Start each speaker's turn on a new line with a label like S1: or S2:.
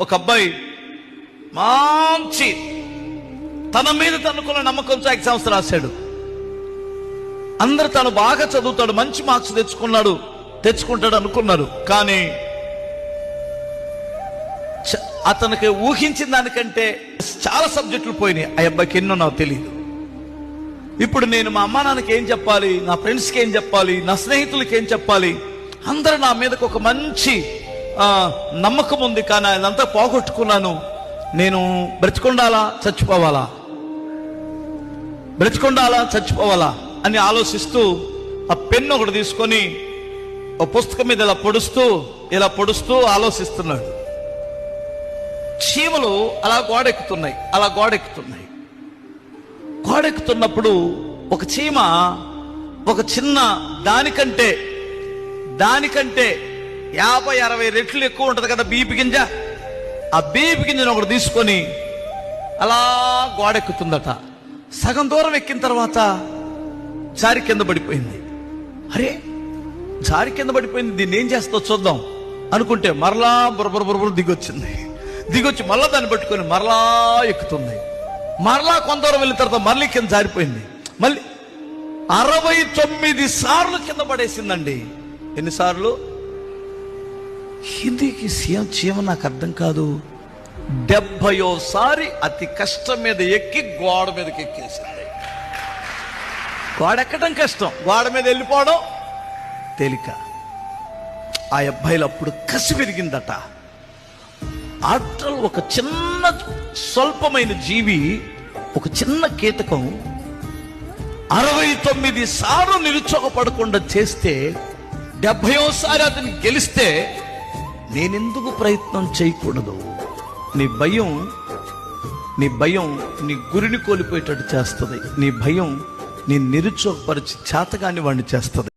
S1: ఒక అబ్బాయి మంచి తన మీద తనకున్న నమ్మకంతో ఎగ్జామ్స్ రాశాడు. అందరు తను బాగా చదువుతాడు, మంచి మార్క్స్ తెచ్చుకుంటాడు అనుకున్నారు. కానీ అతనికి ఊహించిన దానికంటే చాలా సబ్జెక్టులు పోయినాయి. ఆ అబ్బాయికి ఎన్నో నాకు తెలియదు. ఇప్పుడు నేను మా అమ్మా నాన్నకి ఏం చెప్పాలి, నా ఫ్రెండ్స్కి ఏం చెప్పాలి, నా స్నేహితులకి ఏం చెప్పాలి? అందరూ నా మీదకి ఒక మంచి నమ్మకం ఉంది, కానీ అదంతా పోగొట్టుకున్నాను. నేను బ్రతికొండాలా చచ్చిపోవాలా, బ్రతికొండాలా చచ్చిపోవాలా అని ఆలోచిస్తూ ఆ పెన్ను ఒకటి తీసుకొని ఒక పుస్తకం మీద ఇలా పొడుస్తూ ఆలోచిస్తున్నాడు. చీమలు అలా గోడెక్కుతున్నప్పుడు ఒక చీమ ఒక చిన్న దానికంటే 50-60 రెట్లు ఎక్కువ ఉంటుంది కదా బీపి గింజ. ఆ బీపి గింజను ఒకటి తీసుకొని అలా గోడెక్కుతుందట. సగం దూరం ఎక్కిన తర్వాత జారి కింద పడిపోయింది. అరే, జారి కింద పడిపోయింది, దీన్ని ఏం చేస్తో చూద్దాం అనుకుంటే మరలా బుర్ర దిగొచ్చి మరలా దాన్ని పట్టుకొని మరలా ఎక్కుతుంది. మరలా కొంత దూరం వెళ్ళిన తర్వాత మళ్ళీ కింద జారిపోయింది. మళ్ళీ 69 సార్లు కింద పడేసిందండి. ఎన్నిసార్లు? హిందీకి చీమ నాకు అర్థం కాదు. 70వ అతి కష్టం మీద ఎక్కి గోడ మీదకి ఎక్కేసింది. గోడ ఎక్కడం కష్టం, గోడ మీద వెళ్ళిపోవడం తేలిక. ఆ అబ్బాయిలు అప్పుడు కసి పెరిగిందట. ఆఫ్టర్ ఒక చిన్న స్వల్పమైన జీవి, ఒక చిన్న కీటకం 69 సార్లు నిరుత్సాహపడకుండా చేస్తే 70వ అతన్ని గెలిస్తే నేనెందుకు ప్రయత్నం చేయకూడదు? నీ భయం నీ గురిని కోల్పోయేటట్టు చేస్తుంది. నీ భయం నీ నిరుత్సాహపరిచి చేతగాని వాడిని చేస్తుంది.